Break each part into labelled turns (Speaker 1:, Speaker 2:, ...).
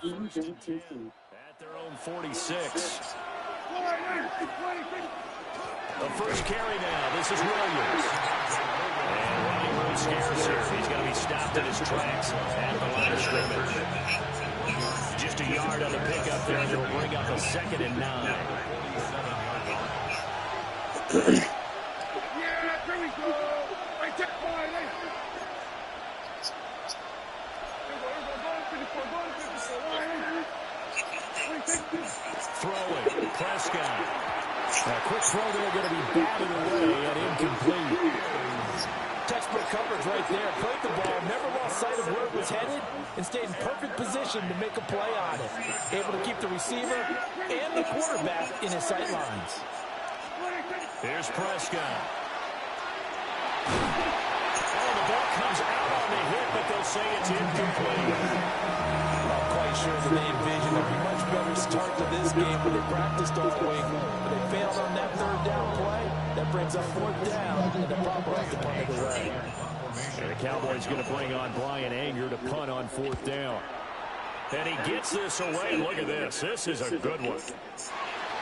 Speaker 1: At their own 46. The first carry now. This is Williams. And running room scarce here. He's going to be stopped in his tracks at the line of scrimmage. Just a yard on the pickup there, and it'll bring up a 2nd and 9. Throwing, Prescott. A quick throw there, going to be batted away and incomplete.
Speaker 2: Textbook coverage right there. Played the ball, never lost sight of where it was headed, and stayed in perfect position to make a play on it. Able to keep the receiver and the quarterback in his sight lines.
Speaker 1: Here's Prescott. Oh, the ball comes out on the hit, but they'll say it's incomplete.
Speaker 2: Not quite sure that they envisioned a much better start to this game when they practiced all week. But they failed on that 3rd down play. That brings up 4th down, and the Broncos have to punt it away.
Speaker 1: And the Cowboys going to bring on Brian Anger to punt on 4th down. And he gets this away. Look at this. This is a good one.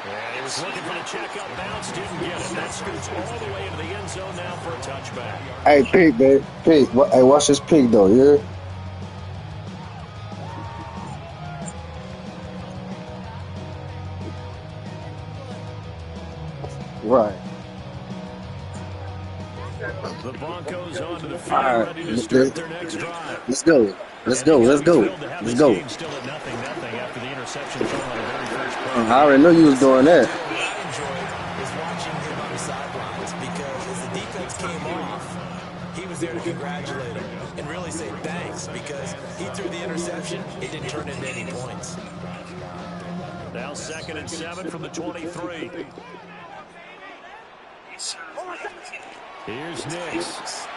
Speaker 1: And he was looking for the check-up bounce, didn't get it. That scoots all the way into the end zone now for a touchback.
Speaker 3: Hey, Pete, babe. Pete, hey, watch this Pete, though, yeah? Right.
Speaker 1: The Broncos onto the field, ready to start their next drive.
Speaker 3: Let's go. Let's go. Let's go. Let's go.
Speaker 1: Still at 0-0 after the interception thrown on the very first play.
Speaker 3: I already knew you was doing that.
Speaker 2: What I enjoyed is watching him on the sidelines because as the defense came off, he was there to congratulate him and really say thanks because he threw the interception. It didn't turn into any points.
Speaker 1: Now 2nd and 7 from the 23. Here's Nix.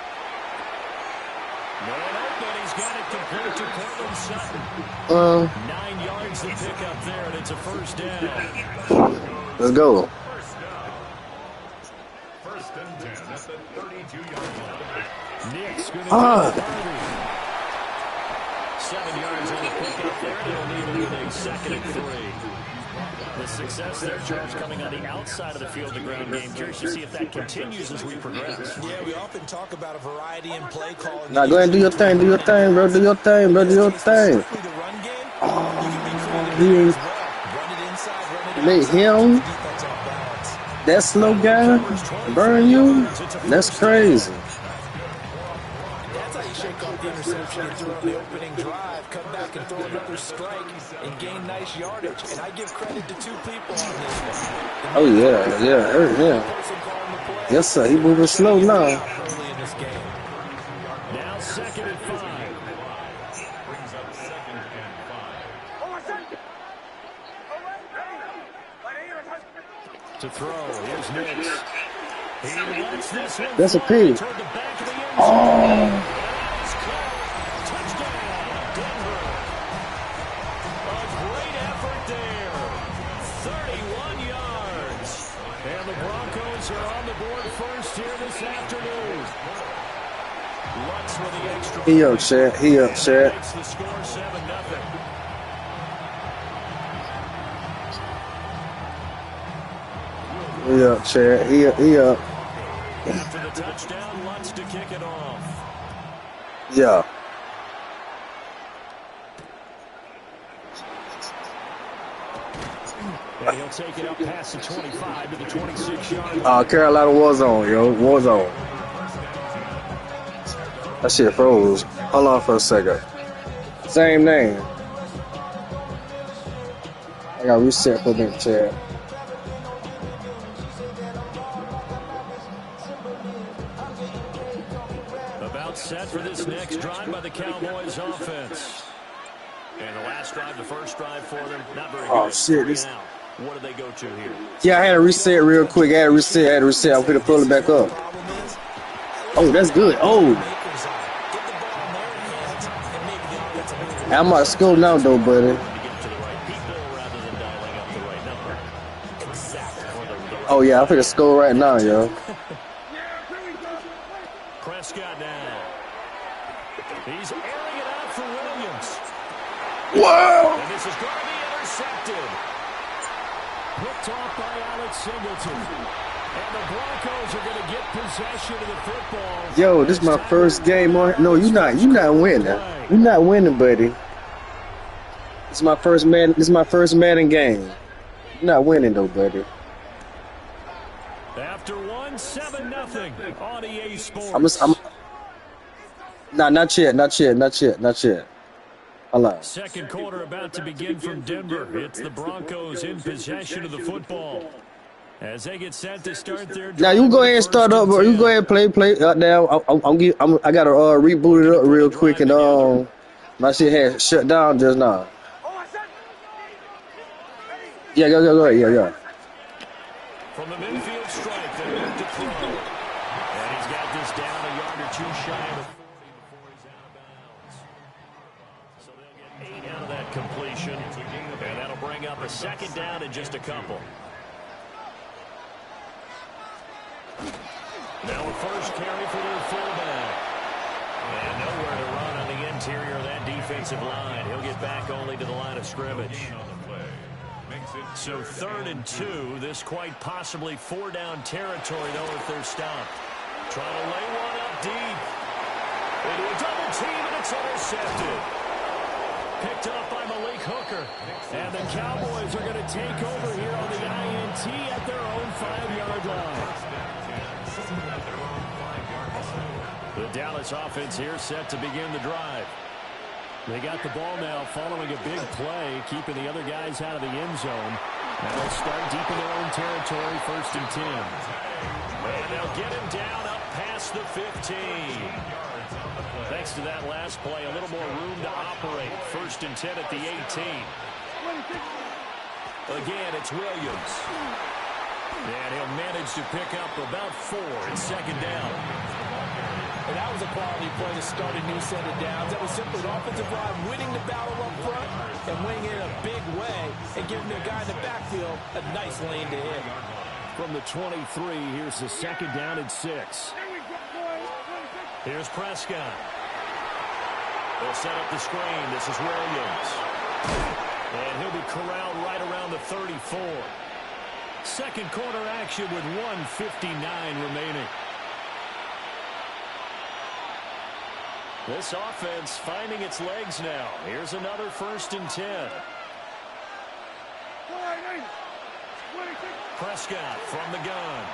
Speaker 1: Man open, he's got it complete to Cortland Sutton. 9 yards to pick up there, and it's a 1st down.
Speaker 3: Let's go.
Speaker 4: First and 10 at the 32-yard line.
Speaker 1: Nix going to 7 yards on the pickup there. They'll need it with a 2nd and 3. The success there, Charles, coming on the outside of the field, the ground game. Curious to see if that continues as we progress.
Speaker 2: Yeah, we often talk about a variety in play calling.
Speaker 3: Now go ahead and do your thing. Do your thing, bro. Do your thing, bro. Do your thing. Let him, that slow guy, burn you. That's crazy.
Speaker 2: That's how you shake off the interception you threw on the opening drive, come back and throw another strike and gain nice yardage. And I give credit to 2 people on this one.
Speaker 3: Oh, yeah. Yes, sir. He moving slow now.
Speaker 1: Now 2nd and 5.
Speaker 4: Brings up 2nd and 5.
Speaker 1: To throw, here's Nix. He wants this one.
Speaker 3: That's a pig.
Speaker 1: Toward the back of the end zone.
Speaker 3: Oh.
Speaker 1: Touchdown, Denver. A great effort there. 31 yards. And the Broncos are on the board first here this afternoon. Lutz with the extra.
Speaker 3: He up, Chad. He up, Chad.
Speaker 1: Makes the score 7-0.
Speaker 3: He up, Chad. He up.
Speaker 1: After the touchdown, Lutz to kick it off.
Speaker 3: Yeah.
Speaker 1: And he'll take it up past the 25 to the 26-yard line.
Speaker 3: Carolina Warzone, yo. Warzone. That shit froze. Hold on for a second. Same name. I got reset for them, Chad.
Speaker 1: About set for this next drive by the Cowboys offense. And the last drive, the first drive for them, not very good.
Speaker 3: Oh, shit. This...
Speaker 1: What do they go to here?
Speaker 3: Yeah, I had to reset real quick. I had to reset. I'm going to pull it back up. Oh, that's good. Oh. I'm out of school now, though, buddy. Oh, yeah, I'm finna score right now, yo.
Speaker 1: Prescott now. He's airing it out for Williams.
Speaker 3: Whoa!
Speaker 1: And this is going to be intercepted. Picked off by Alex Singleton. And the Broncos are going to get possession of the football.
Speaker 3: Yo, this is my first game on. No, you're not winning. You're not winning, buddy. This is my first Madden game. You're not winning though, buddy.
Speaker 1: After 7-0 on EA Sports.
Speaker 3: Not yet. Hold on.
Speaker 1: Second quarter about to begin from Denver. It's the Broncos in possession of the football as they get set to start their drive.
Speaker 3: Now you go ahead and start up, bro. You go ahead and play now. I gotta reboot it up real quick, and my shit had shut down just now. Yeah, go ahead. Yeah.
Speaker 1: From the midfield stripe, they look to throw. And he's got this down a yard or two shy of the 40 before he's out of bounds. So they'll get 8 out of that completion. And that'll bring up a second down in just a couple. Now a first carry for their fullback. And nowhere to run on the interior of that defensive line. He'll get back only to the line of scrimmage. So 3rd and 2. This quite possibly 4-down territory, though, if they're stopped. Trying to lay one up deep. Into a double team, and it's intercepted. Picked up by Malik Hooker. And the Cowboys are going to take over here on the INT at their own 5-yard line. The Dallas offense here set to begin the drive. They got the ball now following a big play, keeping the other guys out of the end zone. Now they'll start deep in their own territory, 1st and 10. And they'll get him down up past the 15. Thanks to that last play, a little more room to operate. 1st and 10 at the 18. Again, it's Williams. And he'll manage to pick up about 4. It's 2nd down.
Speaker 2: And that was a quality play to start a new set of downs. That was simply an offensive line winning the battle up front and winning it in a big way and giving the guy in the backfield a nice lane to hit.
Speaker 1: From the 23, here's the 2nd down and 6. Here's Prescott. They'll set up the screen. This is Williams. And he'll be corralled right around the 34. Second quarter action with 1:59 remaining. This offense finding its legs now. Here's another 1st and 10. Prescott from the gun.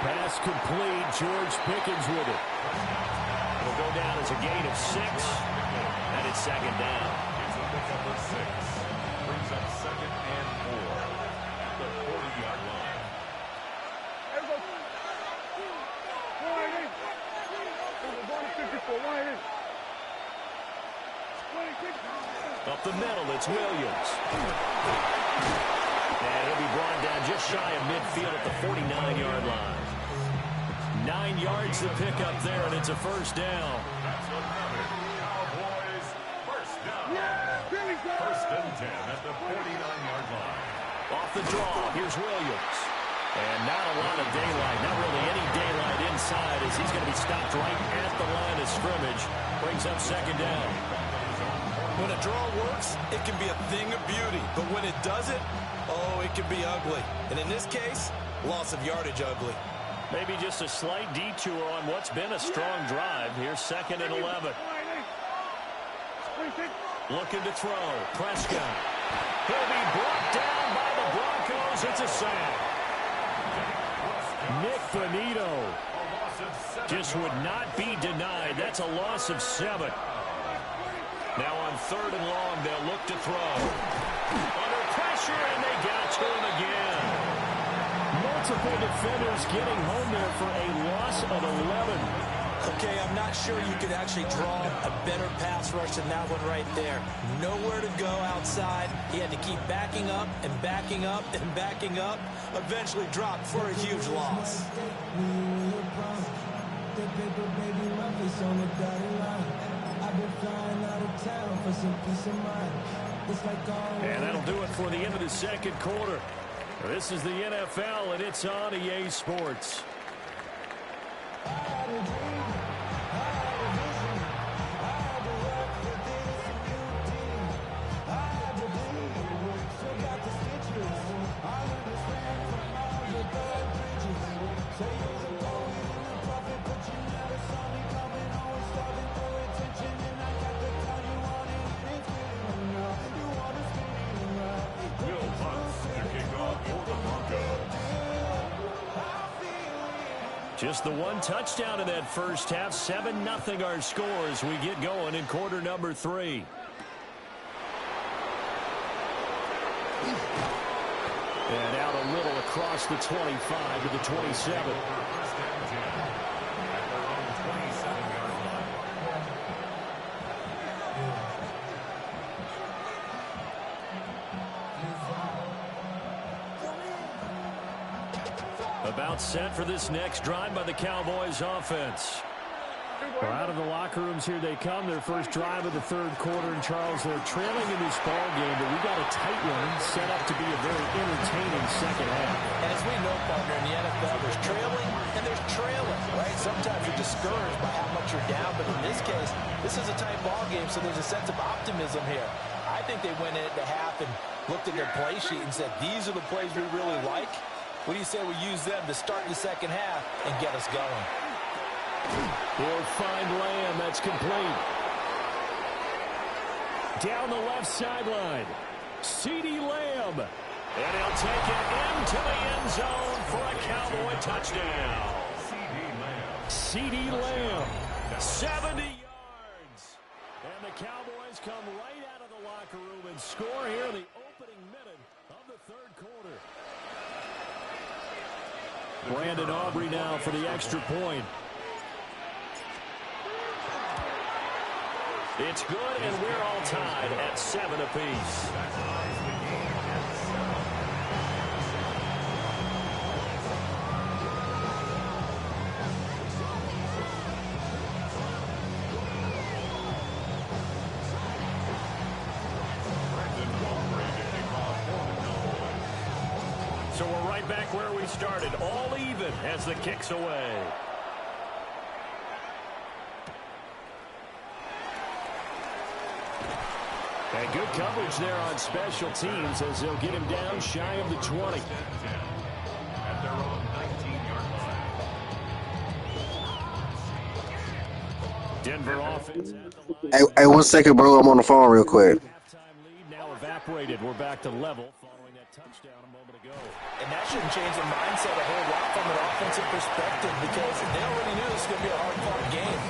Speaker 1: Pass complete. George Pickens with it. It'll go down as a gain of 6. And it's 2nd down.
Speaker 4: Number 6 brings up 2nd and 4 at the 40-yard line.
Speaker 1: Up the middle, it's Williams. And he'll be brought down just shy of midfield at the 49-yard line. 9 yards to pick up there, and it's a 1st down.
Speaker 4: That's what happened. Cowboys, 1st down. 1st and 10 at the 49-yard line.
Speaker 1: Off the draw, here's Williams. And not a lot of daylight, not really any daylight inside as he's going to be stopped right at the line of scrimmage. Brings up 2nd down.
Speaker 2: When a draw works, it can be a thing of beauty. But when it doesn't, oh, it can be ugly. And in this case, loss of yardage ugly.
Speaker 1: Maybe just a slight detour on what's been a strong drive. Here's 2nd and 11. Looking to throw. Prescott. He'll be brought down by the Broncos. It's a sack. Nick Bonito just would not be denied. That's a loss of 7. Now on 3rd and long, they'll look to throw. Under pressure, and they got to him again. Multiple defenders getting home there for a loss of 11.
Speaker 2: Okay, I'm not sure you could actually draw a better pass rush than that one right there. Nowhere to go outside. He had to keep backing up and backing up and backing up. Eventually dropped for a huge loss.
Speaker 1: And that'll do it for the end of the second quarter. This is the NFL, and it's on EA Sports. Just the one touchdown in that first half. 7-0 our score as we get going in quarter number 3. And out a little across the 25 to the 27. About set for this next drive by the Cowboys offense. Well, out of the locker rooms here they come. Their first drive of the third quarter. And Charles, they're trailing in this ball game, but we got a tight one set up to be a very entertaining second half.
Speaker 2: As we know, partner, in the NFL, there's trailing and there's trailing, right? Sometimes you're discouraged by how much you're down, but in this case, this is a tight ball game, so there's a sense of optimism here. I think they went in at the half and looked at their play sheet and said, these are the plays we really like. What do you say we use them to start the second half and get us going?
Speaker 1: He'll find Lamb. That's complete. Down the left sideline. CeeDee Lamb. And he'll take it into the end zone for a Cowboy touchdown. CeeDee Lamb. 70 yards. And the Cowboys come right out of the locker room and score here in the opening minute of the third quarter. Brandon Aubrey now for the extra point. It's good, and we're all tied at 7 apiece. So we're right back where we started, all even as the kick's away. And good coverage there on special teams as they'll get him down shy of the 20.
Speaker 4: At their own 19-yard line.
Speaker 1: Denver offense.
Speaker 3: Hey, 1 second, bro. I'm on the phone real quick.
Speaker 1: Halftime lead now evaporated. We're back to level following that touchdown a moment ago.
Speaker 2: And that shouldn't change the mindset a whole lot from an offensive perspective because they already knew this was going to be a hard-fought game.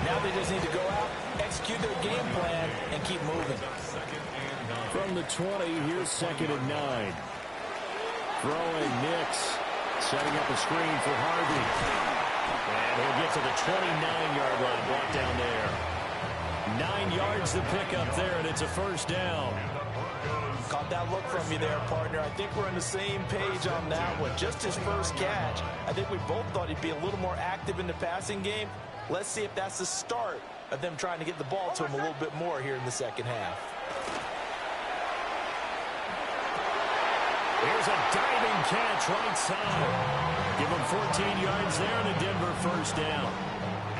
Speaker 2: Now they just need to go out, execute their game plan, and keep moving.
Speaker 1: From the 20, here's 2nd and 9. Throwing Nix, setting up a screen for Harvey. And he'll get to the 29-yard line, brought down there. 9 yards to pick up there, and it's a first down.
Speaker 2: Caught that look from you there, partner. I think we're on the same page on that one. Just his first catch. I think we both thought he'd be a little more active in the passing game. Let's see if that's the start of them trying to get the ball to him a little bit more here in the second half.
Speaker 1: Here's a diving catch right side. Give him 14 yards there and a Denver first down.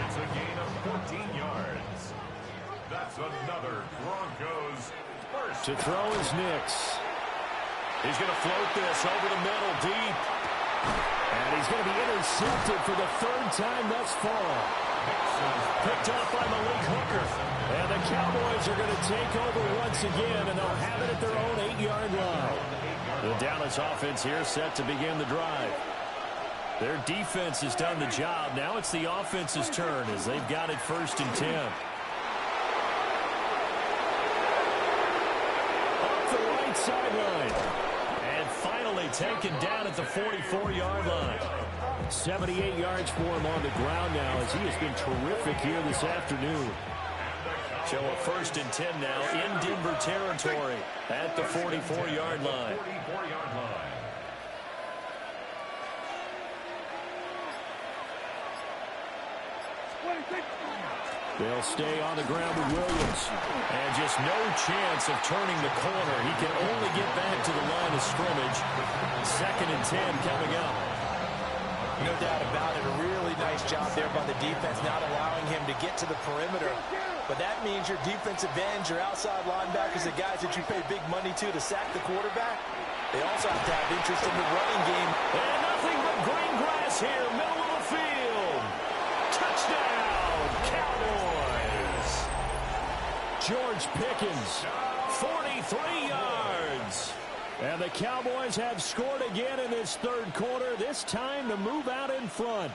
Speaker 4: It's a gain of 14 yards. That's another Broncos first.
Speaker 1: To throw is Nix. He's going to float this over the middle deep. And he's going to be intercepted for the third time thus far. Picked off by Malik Hooker. And the Cowboys are going to take over once again, and they'll have it at their own 8-yard line. The Dallas offense here set to begin the drive. Their defense has done the job. Now it's the offense's turn as they've got it 1st and 10. Up the right sideline. And finally taken down at the 44-yard line. 78 yards for him on the ground now as he has been terrific here this afternoon. So a 1st and 10 now in Denver territory at the 44-yard line. They'll stay on the ground with Williams. And just no chance of turning the corner. He can only get back to the line of scrimmage. 2nd and 10 coming up.
Speaker 2: No doubt about it. A really nice job there by the defense, not allowing him to get to the perimeter. But that means your defensive ends, your outside linebackers, the guys that you pay big money to sack the quarterback, they also have to have interest in the running game.
Speaker 1: And nothing but green grass here, middle of the field. Touchdown, Cowboys. George Pickens, 43 yards. And the Cowboys have scored again in this third quarter, this time to move out in front.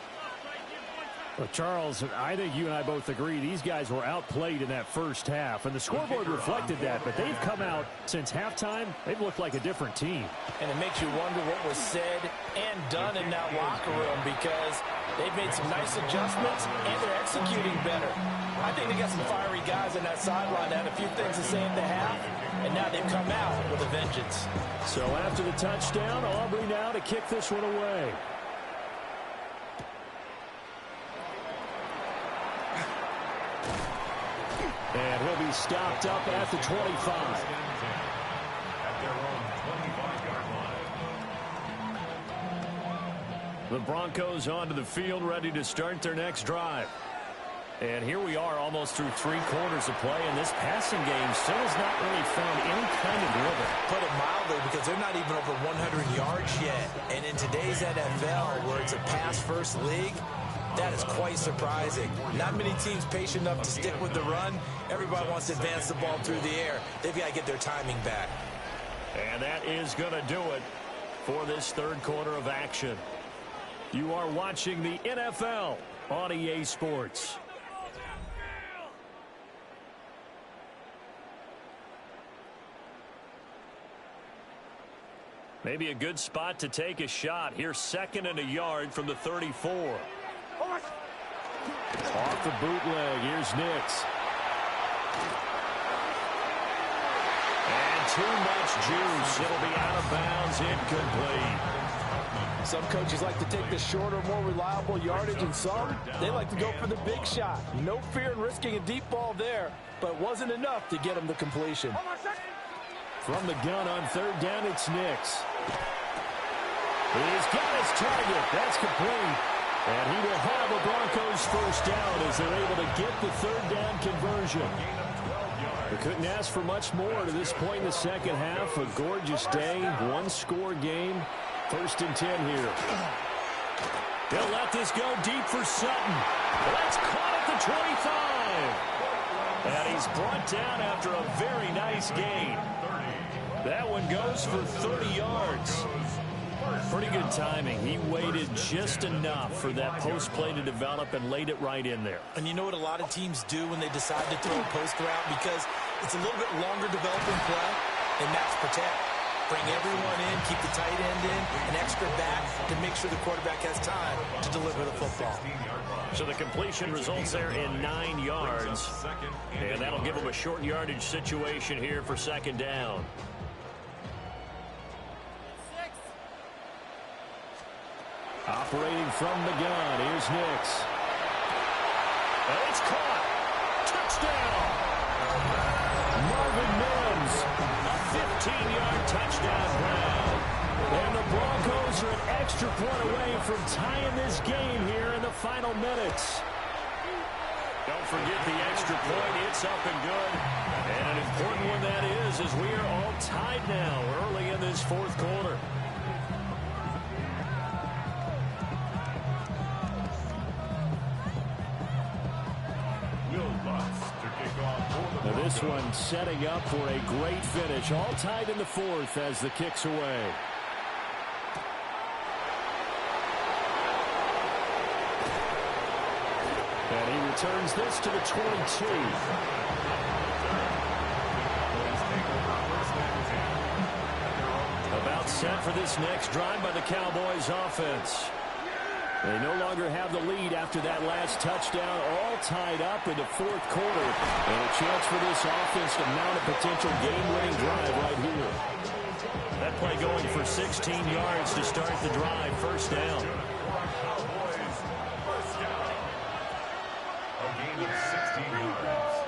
Speaker 1: Well, Charles, I think you and I both agree these guys were outplayed in that first half, and the scoreboard reflected that, but they've come out since halftime. They've looked like a different team.
Speaker 2: And it makes you wonder what was said and done in that locker room, because they've made some nice adjustments and they're executing better. I think they got some fiery guys on that sideline that had a few things to say at the half, and now they've come out with a vengeance.
Speaker 1: So after the touchdown, Aubrey now to kick this one away. And he'll be stopped up at the 25.
Speaker 4: At their own 25-yard line.
Speaker 1: The Broncos onto the field, ready to start their next drive. And here we are almost through 3 quarters of play, and this passing game still has not really found any kind of rhythm.
Speaker 2: Put it mildly, because they're not even over 100 yards yet. And in today's NFL, where it's a pass-first league, that is quite surprising. Not many teams patient enough to stick with the run. Everybody wants to advance the ball through the air. They've got to get their timing back.
Speaker 1: And that is going to do it for this third quarter of action. You are watching the NFL on EA Sports. Maybe a good spot to take a shot. Here's 2nd and a yard from the 34. Off the bootleg, here's Nix. And too much juice. It'll be out of bounds, incomplete.
Speaker 2: Some coaches like to take the shorter, more reliable yardage, and some, they like to go for the big shot. No fear in risking a deep ball there, but it wasn't enough to get them the completion.
Speaker 1: From the gun on 3rd down, it's Nix. He's got his target. That's complete. And he will have a Broncos first down as they're able to get the 3rd down conversion. They couldn't ask for much more to this point in the second half. A gorgeous day, 1-score game. 1st and 10 here. They'll let this go deep for Sutton. That's caught at the 25. And he's brought down after a very nice gain. That one goes for 30 yards. Pretty good timing. He waited just enough for that post play to develop and laid it right in there.
Speaker 2: And you know what a lot of teams do when they decide to throw a post route? Because it's a little bit longer developing play, they max protect. Bring everyone in, keep the tight end in, an extra back to make sure the quarterback has time to deliver the football.
Speaker 1: So the completion results there in 9 yards. And that'll give them a short yardage situation here for 2nd down. Operating from the gun, here's Nix. And it's caught. Touchdown. Marvin Mims, a 15-yard touchdown grab. And the Broncos are an extra point away from tying this game here in the final minutes. Don't forget the extra point. It's up and good. And an important one that is, as we are all tied now early in this 4th quarter. Now this one setting up for a great finish. All tied in the 4th as the kick's away. And he returns this to the 22. About set for this next drive by the Cowboys offense. They no longer have the lead after that last touchdown, all tied up in the 4th quarter. And a chance for this offense to mount a potential game-winning drive right here. That play going for 16 yards to start the drive, 1st down.
Speaker 4: A gain of 16 yards.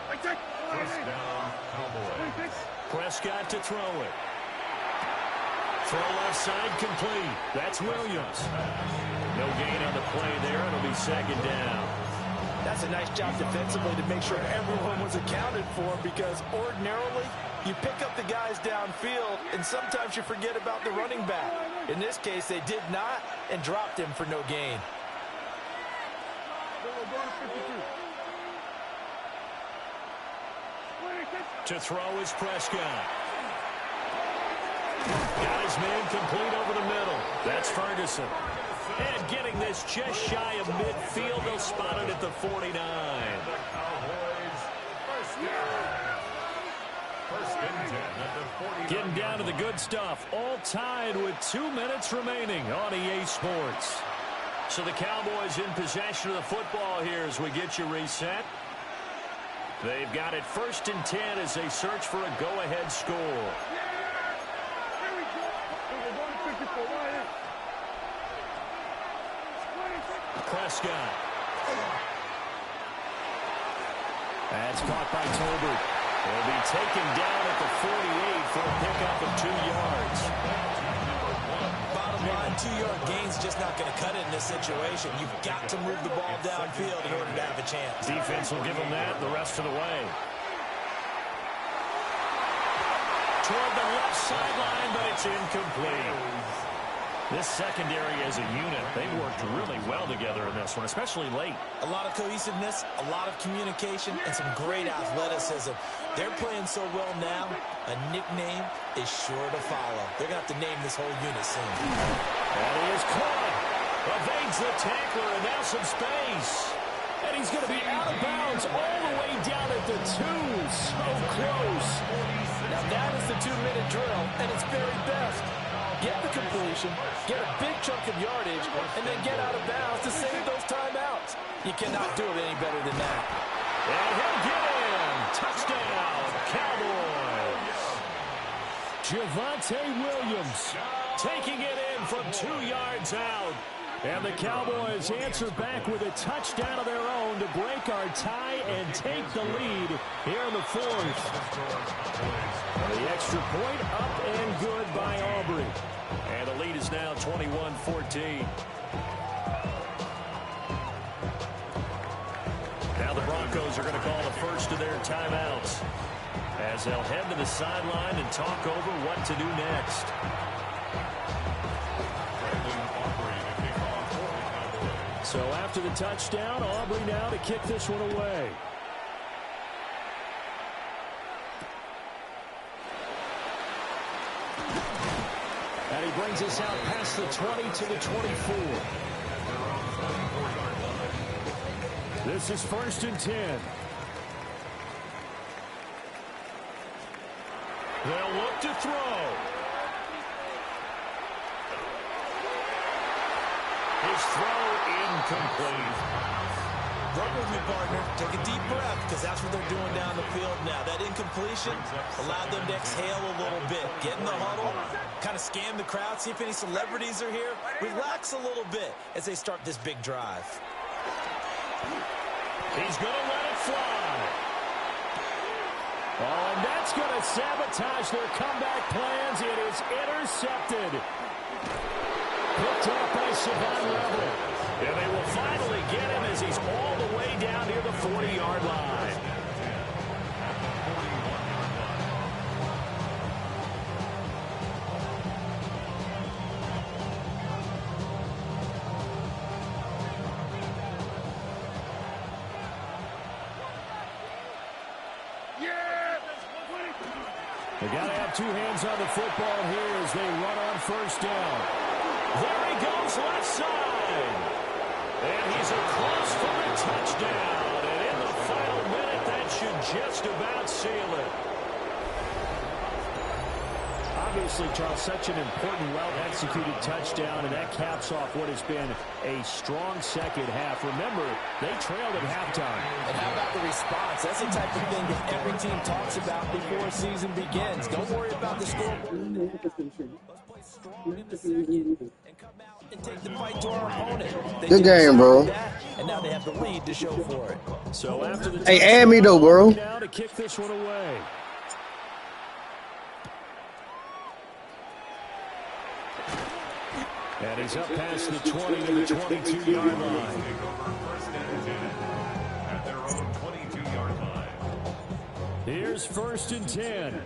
Speaker 4: 1st down, Cowboys.
Speaker 1: Prescott to throw it. Throw left side complete. That's Williams. No gain on the play there. It'll be 2nd down.
Speaker 2: That's a nice job defensively to make sure everyone was accounted for, because ordinarily you pick up the guys downfield and sometimes you forget about the running back. In this case, they did not and dropped him for no gain.
Speaker 1: To throw is Prescott. Got his man complete over the middle. That's Ferguson. And getting this just shy of midfield, they'll spot it at the 49.
Speaker 4: The Cowboys, first down. First and 10 at the 49.
Speaker 1: Getting down to the good stuff. All tied with 2 minutes remaining on EA Sports. So the Cowboys in possession of the football here as we get you reset. They've got it first and 10 as they search for a go-ahead score. Prescott. That's caught by Tolbert. He'll be taken down at the 48 for a pickup of 2 yards.
Speaker 2: Bottom line, 2-yard gain's just not going to cut it in this situation. You've got to move the ball downfield in order to have a chance.
Speaker 1: Defense will give them that the rest of the way. Toward the left sideline, but it's incomplete. This secondary as a unit, they've worked really well together in this one, especially late.
Speaker 2: A lot of cohesiveness, a lot of communication, and some great athleticism. They're playing so well now, a nickname is sure to follow. They're going to have to name this whole unit soon.
Speaker 1: And he is caught. Evades the tackler, and now some space. And he's going to be out of bounds all the way down at the 2. So close.
Speaker 5: Now that is the 2-minute drill, and it's very best. Get the completion, get a big chunk of yardage, and then get out of bounds to save those timeouts. You cannot do it any better than that.
Speaker 1: And he'll get in. Touchdown, Cowboys. Javonte Williams taking it in from 2 yards out. And the Cowboys answer back with a touchdown of their own to break our tie and take the lead here in the 4th. The extra point up and good by Aubrey. And the lead is now 21-14. Now the Broncos are going to call the first of their timeouts as they'll head to the sideline and talk over what to do next. So after the touchdown, Aubrey now to kick this one away. And he brings us out past the 20 to the 24. This is first and 10. They'll look to throw. His throw incomplete.
Speaker 2: Work with me, partner. Take a deep breath, because that's what they're doing down the field now. That incompletion allowed them to exhale a little bit. Get in the huddle, kind of scan the crowd, see if any celebrities are here. Relax a little bit as they start this big drive.
Speaker 1: He's going to let it fly. Oh, and that's going to sabotage their comeback plans. It is intercepted. Picked up by Savon Rebel. And they will finally get him as he's all the way down near the 40-yard line. They got to have 2 hands on the football here as they run on first down. There he goes, left side. And he's across for a touchdown. And in the final minute, that should just about seal it. Obviously, Charles, such an important, well-executed touchdown, and that caps off what has been a strong second half. Remember, they trailed at halftime.
Speaker 5: And how about the response? That's the type of thing that every team talks about before a season begins. Don't worry about the score. Let's play strong in the second and come out and take the fight to our opponent.
Speaker 3: Good game, bro.
Speaker 5: And now they have the lead to show for it.
Speaker 1: So after the
Speaker 3: Hey, add me though, bro.
Speaker 1: now to kick this one away. And he's up past the 20 to the 22-yard line.
Speaker 4: At their own 22-yard line.
Speaker 1: Here's first and 10.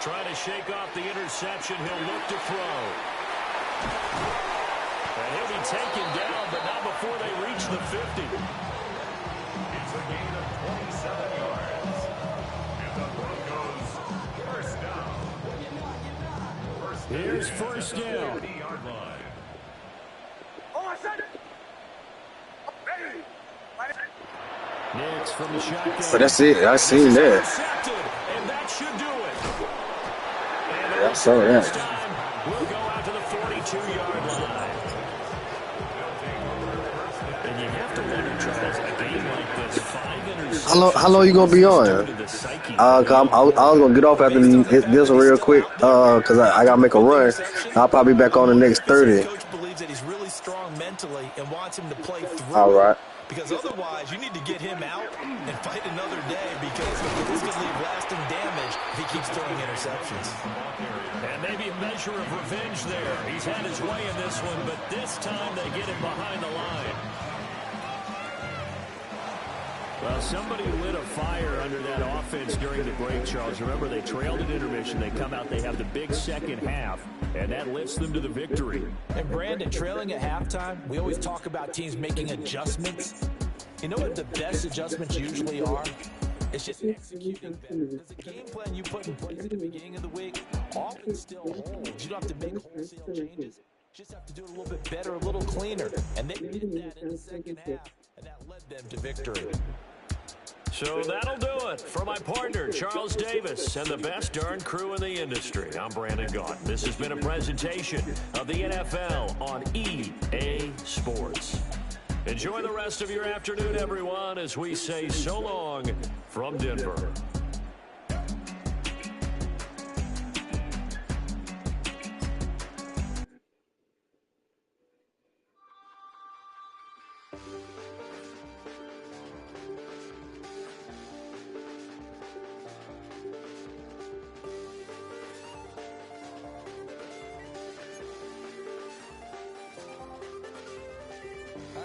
Speaker 1: Trying to shake off the interception. He'll look to throw. And he'll be taken down, but not before they reach the 50.
Speaker 4: It's a gain of 27 yards. And the Broncos first down.
Speaker 1: Here's first down.
Speaker 4: 40-yard line.
Speaker 1: Nix from the shotgun.
Speaker 3: But that's it. I seen that.
Speaker 1: And that should do it.
Speaker 3: Yeah, I saw that.
Speaker 1: This time, we'll go out to the 42-yard line. And you have to wonder, Charles, a game like this, 5 interceptions.
Speaker 3: How long you gonna be on? I was gonna get off after this one real quick. Cause I gotta make a run. I'll probably be back on the next 30.
Speaker 2: Coach believes that he's really strong mentally and wants him to play through.
Speaker 3: All right.
Speaker 2: Because otherwise, you need to get him out and fight another day because this could leave lasting damage if he keeps throwing interceptions.
Speaker 1: And maybe a measure of revenge there. He's had his way in this one, but this time they get him behind the line. Well, somebody lit a fire under that offense during the break, Charles. Remember, they trailed at intermission. They come out, they have the big second half, and that lifts them to the victory.
Speaker 5: And Brandon, trailing at halftime, we always talk about teams making adjustments. You know what the best adjustments usually are? It's just executing better. Because the game plan you put in place at the beginning of the week often still holds. You don't have to make wholesale changes. Just have to do it a little bit better, a little cleaner. And they did that in the second half, and that led them to victory.
Speaker 1: So that'll do it for my partner, Charles Davis, and the best darn crew in the industry. I'm Brandon Gaunt. This has been a presentation of the NFL on EA Sports. Enjoy the rest of your afternoon, everyone, as we say so long from Denver.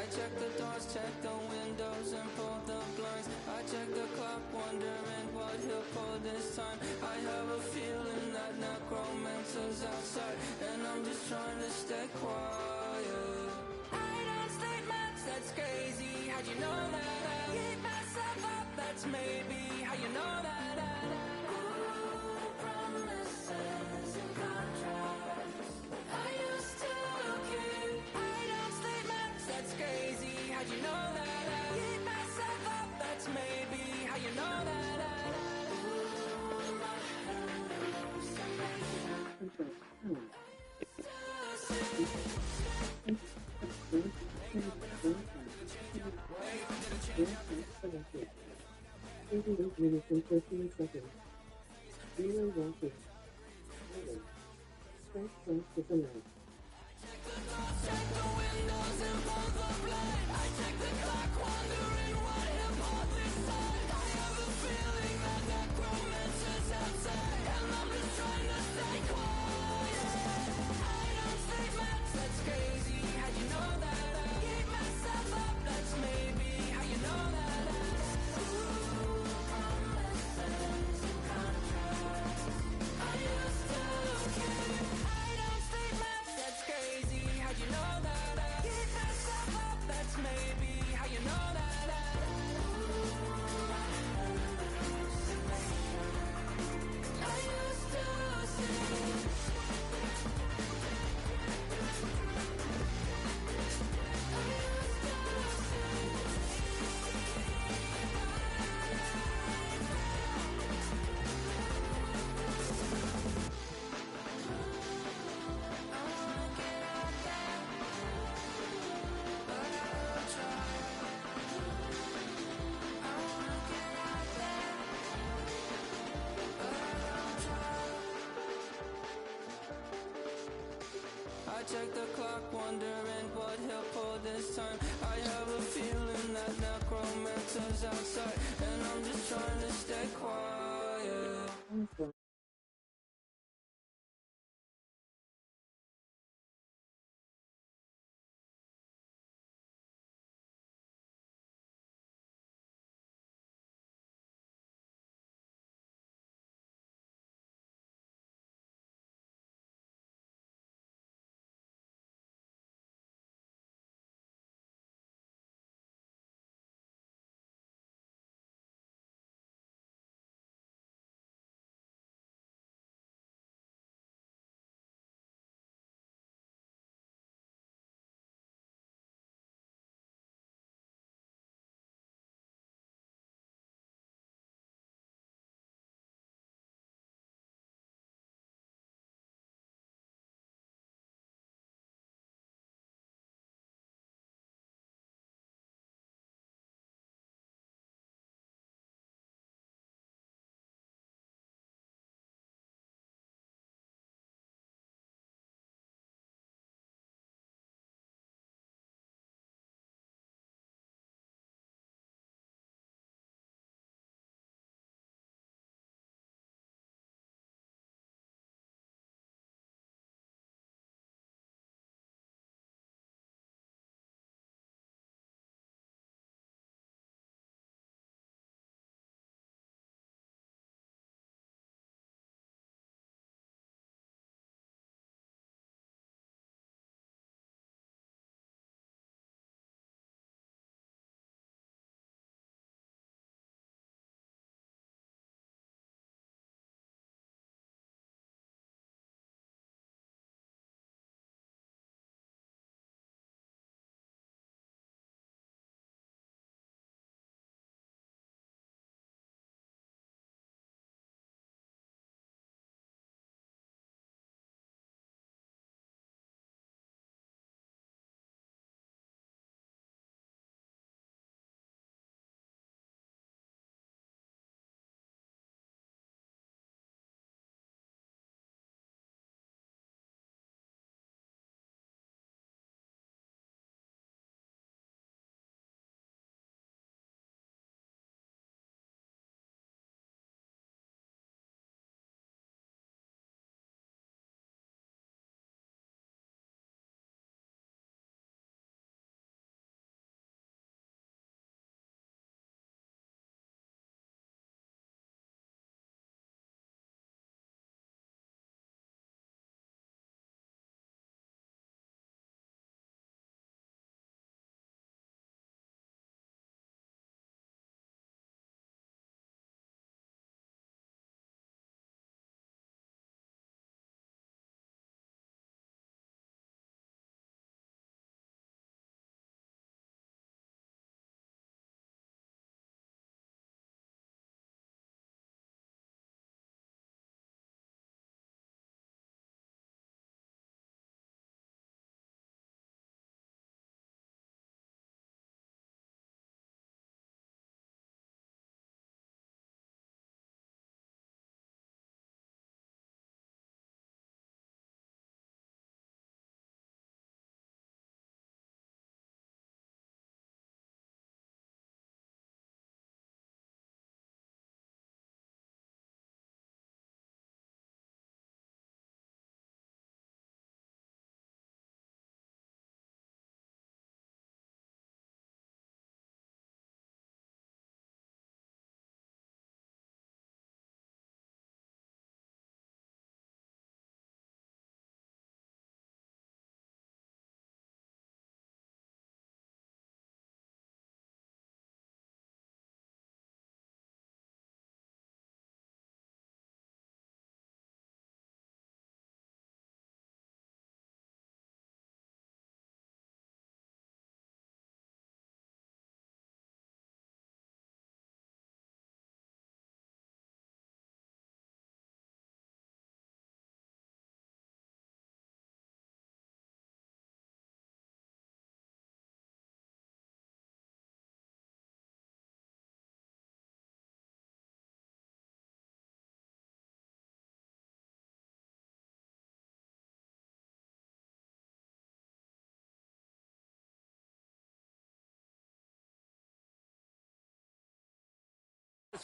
Speaker 6: Check the doors, check the windows, and pull the blinds. I check the clock, wondering what he'll pull this time. I have a feeling that necromancer's outside, and I'm just trying to stay quiet. I don't sleep much, that's crazy. How'd you know that? I keep myself up, that's maybe how you know that. Ooh, promises and contracts. I used to keep. I don't sleep much, that's crazy. How'd you know that? I keep myself up, that's maybe how you know that. Ooh, my I check the clock, wondering what he'll pull this time. I have a feeling that necromancer's outside, and I'm just trying to stay quiet.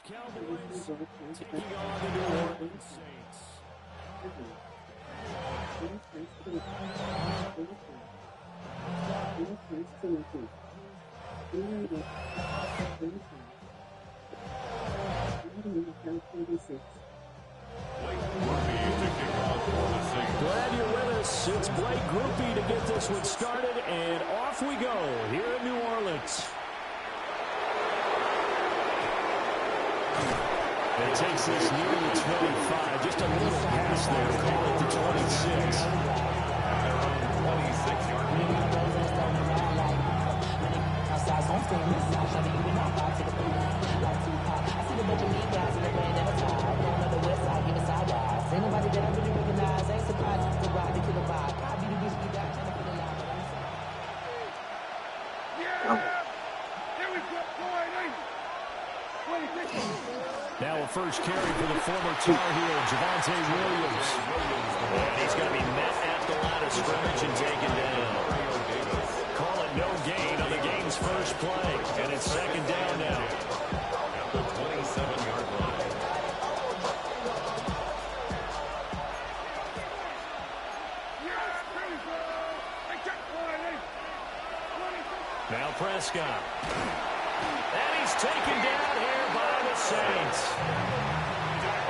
Speaker 1: Cowboys taking on the New Orleans Saints. Glad you're with us. It's Blake Groupie to get this one started, and off we go here in New Orleans. It takes this near the 25, just a little pass there, call it the 26. Now a first carry for the former Tar Heel, Javonte Williams. And he's going to be met at the line of scrimmage and taken down. Call it no gain on the game's first play. And it's second down now.
Speaker 4: At the 27-yard line.
Speaker 1: Now Prescott. And he's taken down here by the Saints.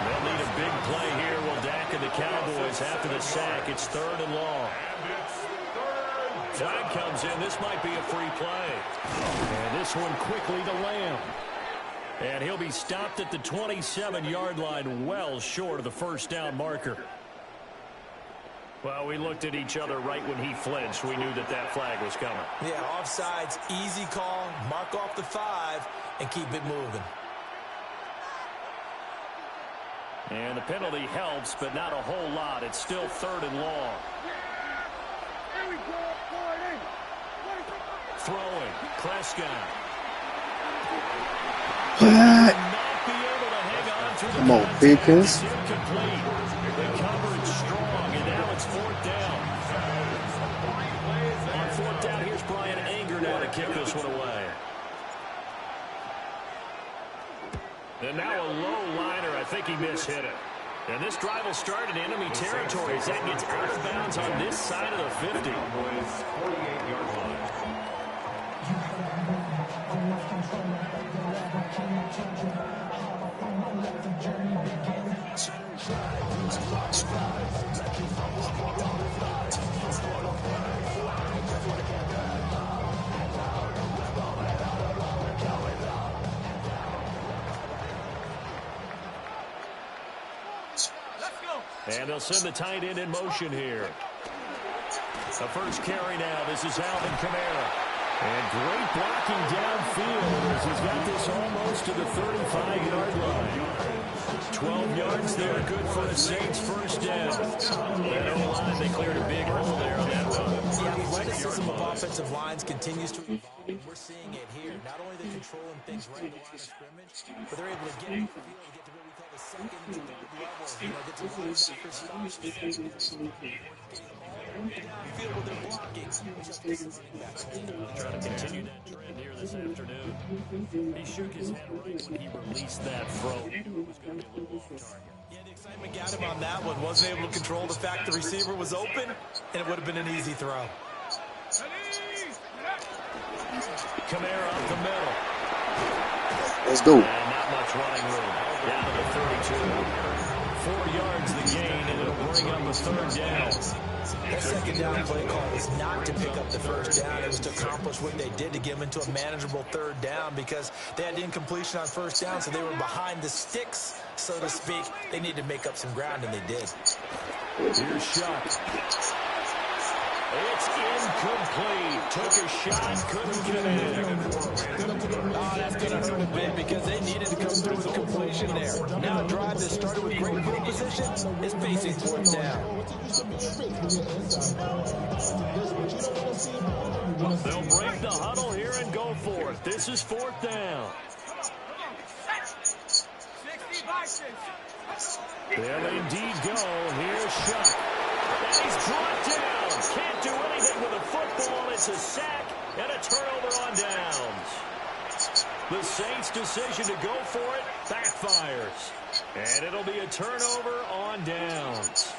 Speaker 1: They'll need a big play here. Will Dak and the Cowboys after the sack. It's 3rd and long. Flag comes in. This might be a free play. And this one quickly to Lamb. And he'll be stopped at the 27-yard line, well short of the first down marker. Well, we looked at each other right when he flinched. We knew that that flag was coming.
Speaker 2: Yeah, offsides, easy call, mark off the 5, and keep it moving.
Speaker 1: And the penalty helps, but not a whole lot. It's still 3rd and long. Throwing, Prescott.
Speaker 3: What?
Speaker 1: Not be able to hang on to the
Speaker 3: Come on, Pickens.
Speaker 1: incomplete. The coverage strong, and now it's 4th down. On 4th down, here's Brian Anger now to kick this one away. And now a low liner. I think he mishit it. And this drive will start in enemy territory as that gets out of bounds on this side of the 50.
Speaker 4: 48-yard line.
Speaker 1: And they'll send the tight end in motion here. The first carry now. This is Alvin Kamara. And great blocking downfield as he's got this almost to the 35-yard line. 12 yards there, good for a Saints first down. That O-line, they cleared a big hole there on that one.
Speaker 2: The athleticism of offensive lines continues to evolve. We're seeing it here. Not only they're controlling things right at the line of scrimmage, but they're able to get in the field and get to what we call the second and third levels. Get to linebackers. Field with their blocking.
Speaker 1: Trying to continue that trend here this afternoon. He shook his head right when he released that throw. It was going to be a little off target.
Speaker 2: Yeah, the excitement got him on that one. Wasn't able to control the fact the receiver was open, and it would have been an easy throw.
Speaker 1: Kamara up the middle.
Speaker 3: Let's go.
Speaker 1: And not much running room. Down to the 32. 4 yards the gain, and it'll bring up a 3rd down.
Speaker 2: That second down play call was not to pick up the first down. It was to accomplish what they did to get them into a manageable 3rd down because they had incompletion on first down, so they were behind the sticks, so to speak. They needed to make up some ground, and they did.
Speaker 1: Here's Shuck. It's incomplete. Took a shot, couldn't get in.
Speaker 2: Oh, that's going to hurt a bit because they needed to come through with a completion there. Now a drive that started with great field position is facing 4th down.
Speaker 1: They'll break the huddle here and go for it. This is 4th down. They'll indeed go. Here's Shuck. And he's brought down. Can't do anything with a football. It's a sack and a turnover on downs. The Saints' decision to go for it backfires. And it'll be a turnover on downs.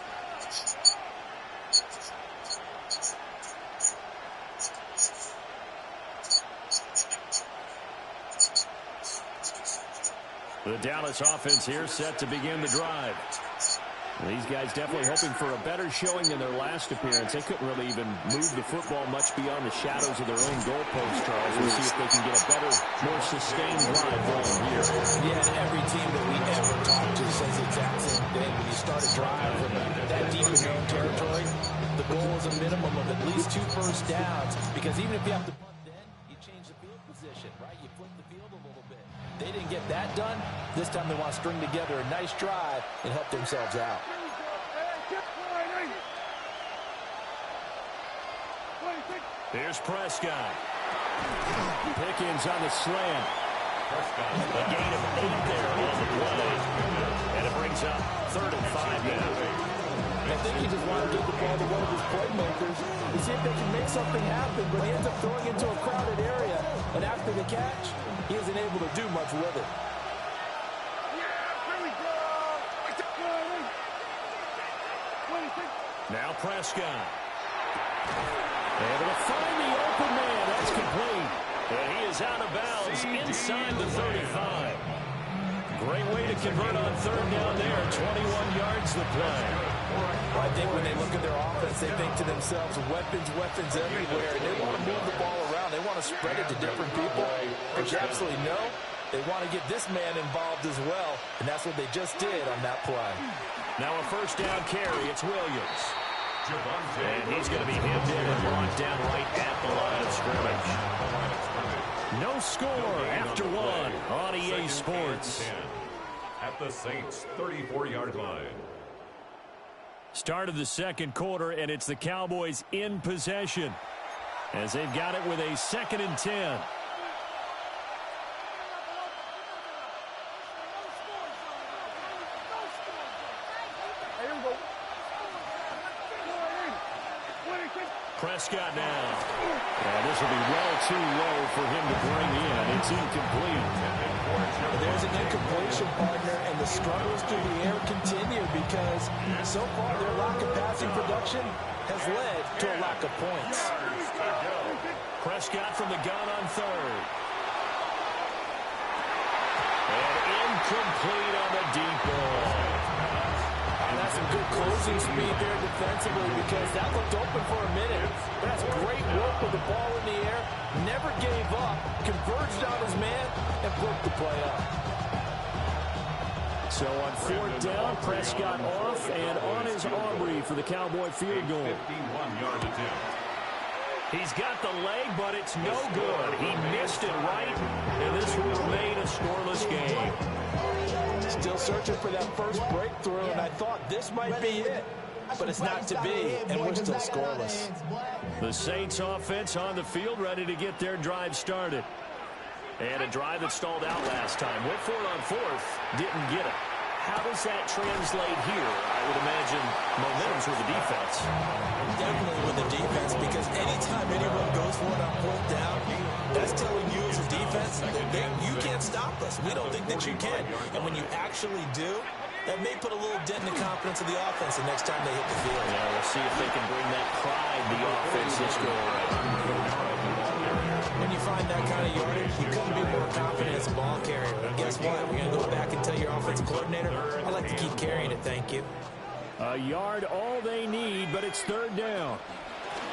Speaker 1: The Dallas offense here set to begin the drive. These guys definitely hoping for a better showing than their last appearance. They couldn't really even move the football much beyond the shadows of their own goalpost, Charles. We'll see if they can get a better, more sustained drive going here.
Speaker 5: Yeah, and every team that we ever talk to says the exact same thing. When you start a drive from that deep in your own territory, the goal is a minimum of at least 2 first downs. Because even if you have to punt then, you change the field position, right? You flip the field a little bit. They didn't get that done. This time they want to string together a nice drive and help themselves out.
Speaker 1: Here's Prescott. Pickens on the slant. A gain of 8 there on the play. And it brings up 3rd and 5 now.
Speaker 5: I think he just wanted to get the ball to one of his playmakers to see if they can make something happen, but he ends up throwing into a crowded area, and after the catch, he isn't able to do much with it.
Speaker 1: Now Prescott. Able to find the open man. That's complete. And he is out of bounds inside the 35. Great way to convert on 3rd down there. 21 yards the play.
Speaker 5: Well, I think when they look at their offense, they think to themselves, weapons everywhere. And they want to move the ball around. They want to spread it to different people. But you absolutely know they want to get this man involved as well. And that's what they just did on that play.
Speaker 1: Now a 1st down carry. It's Williams. And he's going to be hemmed in and brought down right at the line of scrimmage. No score after 1 on EA Sports.
Speaker 4: At the Saints' 34-yard line.
Speaker 1: Start of the 2nd quarter, and it's the Cowboys in possession as they've got it with a 2nd and 10. Prescott now. And this will be well too low for him to bring in. It's incomplete.
Speaker 5: There's an incompletion, partner, and the struggles through the air continue because so far their lack of passing production has led to a lack of points.
Speaker 1: Prescott from the gun on 3rd. And incomplete on the deep ball.
Speaker 5: And that's some good closing speed there defensively because that looked open for a minute. But that's great work with the ball in the air. Never gave up. Converged on his man and broke the play up.
Speaker 1: So on 4th down, Prescott off and on his Aubrey for the Cowboy field goal.
Speaker 4: 51-yard attempt.
Speaker 1: He's got the leg, but it's no good. He missed it right, and this will remain a scoreless game.
Speaker 5: Still searching for that first breakthrough, and I thought this might be it. But it's not to be, and we're still scoreless.
Speaker 1: The Saints offense on the field ready to get their drive started. And a drive that stalled out last time. Went for it on 4th, didn't get it. How does that translate here? I would imagine momentum's with the defense.
Speaker 2: Definitely with the defense, because anytime anyone goes for it on 4th down, that's telling you as a defense that you can't stop us. We don't think that you can. And when you actually do, that may put a little dent in the confidence of the offense the next time they hit the field.
Speaker 1: Yeah, we'll see if they can bring that pride to the offense this go around.
Speaker 2: When you find that kind of yardage, you couldn't be more confident as a ball carrier. And guess what? We're going to go back and tell your offensive coordinator, I'd like to keep carrying it, thank you.
Speaker 1: A yard all they need, but it's 3rd down.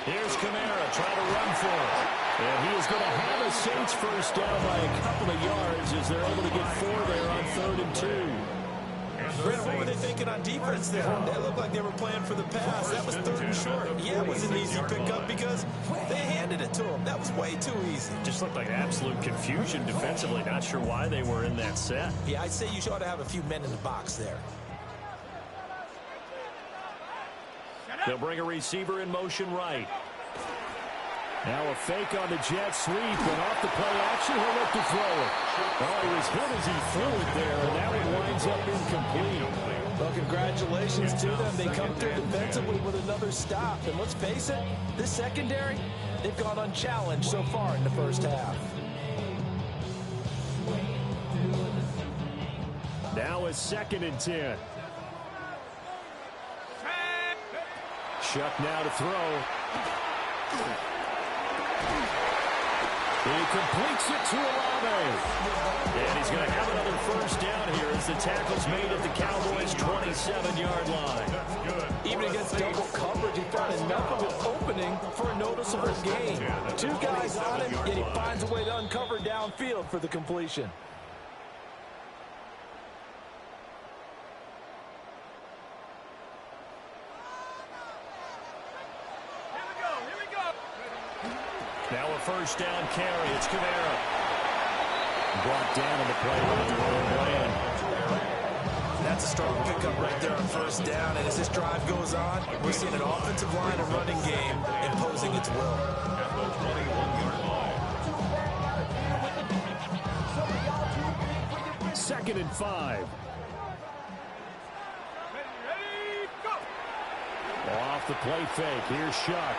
Speaker 1: Here's Kamara trying to run for it. And he is going to have a Saints first down by a couple of yards as they're able to get 4 there on 3rd and 2.
Speaker 2: Brandon, what were they thinking on defense there? They looked like they were playing for the pass. That was 3rd and short. Yeah, it was an easy pickup because they handed it to them. That was way too easy.
Speaker 1: Just looked like absolute confusion defensively. Not sure why they were in that set.
Speaker 2: Yeah, I'd say you ought to have a few men in the box there.
Speaker 1: They'll bring a receiver in motion right. Now a fake on the jet sweep, and off the play action, he'll look to throw it. Oh, he was hit as he threw it there, and that one winds up incomplete.
Speaker 5: Well, congratulations to them. They come through defensively with another stop. And let's face it, this secondary, they've gone unchallenged so far in the first half.
Speaker 1: now is 2nd and 10. Shuck now to throw. He completes it to Olave. And he's going to have another first down here as the tackle's made at the Cowboys' 27-yard line.
Speaker 5: Even against double coverage, he found enough of an opening for a noticeable gain. 2 guys on him, yet he finds a way to uncover downfield for the completion.
Speaker 1: Now a first down carry. It's Kamara. Brought down on the play with the wrong land.
Speaker 2: That's a strong pickup right there on first down. And as this drive goes on, we're seeing an offensive line and running game imposing its will.
Speaker 4: At the 21-yard line.
Speaker 1: 2nd and 5. Off the play fake. Here's Shuck.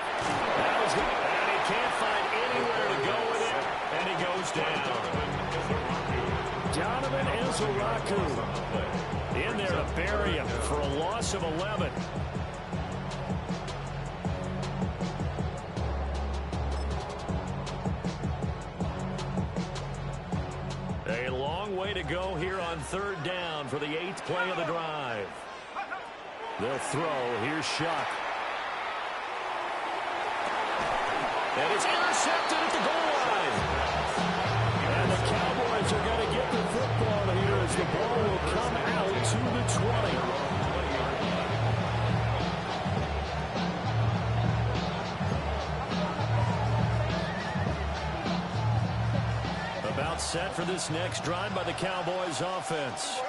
Speaker 1: That was good. And he can't find anywhere to go with it. And he goes down. Donovan Ezeraku in there to bury him for a loss of 11. A long way to go here on 3rd down for the 8th play of the drive. They'll throw. Here's Shuck. And it's intercepted at the goal line. And the Cowboys are going to get the football here as the ball will come out to the 20. About set for this next drive by the Cowboys offense.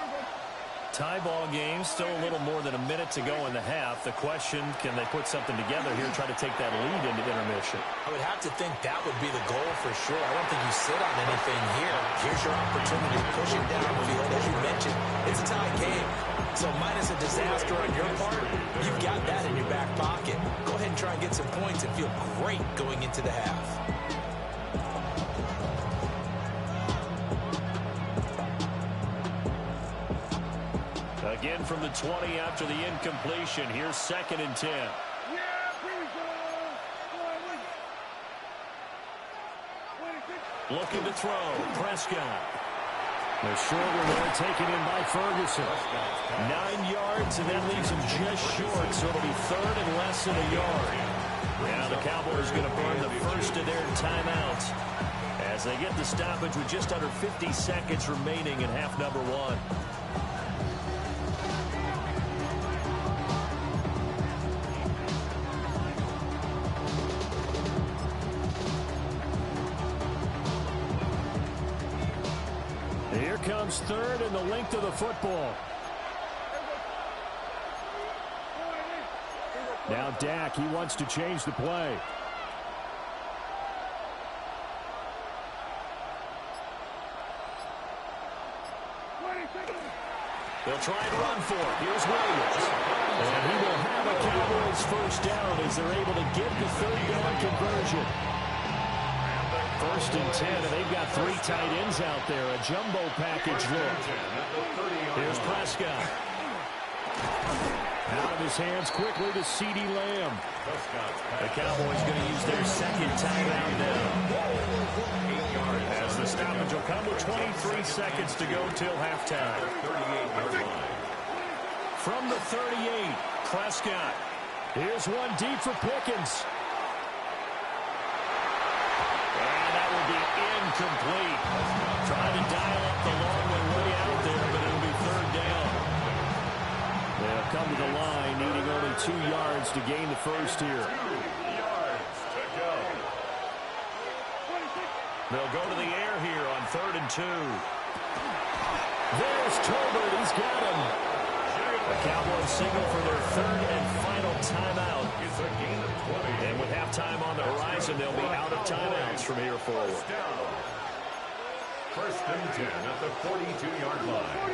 Speaker 1: Tie ball game, still a little more than a minute to go in the half. The question, can they put something together here, try to take that lead into intermission?
Speaker 2: I would have to think that would be the goal for sure. I don't think you sit on anything here. Here's your opportunity to push it downfield. As you mentioned, it's a tie game. So minus a disaster on your part, you've got that in your back pocket. Go ahead and try and get some points and feel great going into the half.
Speaker 1: Again from the 20 after the incompletion. Here's 2nd and 10. Looking to throw. Prescott. The short one there taken in by Ferguson. 9 yards, and that leaves him just short, so it'll be 3rd and less than a yard. Now the Cowboys going to burn the first of their timeouts as they get the stoppage with just under 50 seconds remaining in half number 1. Here comes 3rd and the length of the football. Now Dak, he wants to change the play. They'll try and run for it. Here's Williams. And he will have a Cowboys first down as they're able to get the 3rd down conversion. 1st and 10, and they've got 3 tight ends out there. A jumbo package look. Here's Prescott. Out of his hands quickly to CeeDee Lamb. The Cowboys going to use their 2nd timeout now. As the stoppage will come with 23 seconds to go till halftime. From the 38, Prescott. Here's one deep for Pickens. Incomplete. Trying to dial up the long way out there, but it'll be 3rd down. They'll come to the line, needing only 2 yards to gain the first here.
Speaker 4: 2 yards to go.
Speaker 1: They'll go to the air here on 3rd and 2. There's Tolbert. He's got him. The Cowboys signal for their 3rd and final timeout.
Speaker 4: It's a gain of 20.
Speaker 1: And with halftime on the horizon, they'll be out of timeouts from here forward.
Speaker 4: 1st and 10 at the 42-yard line.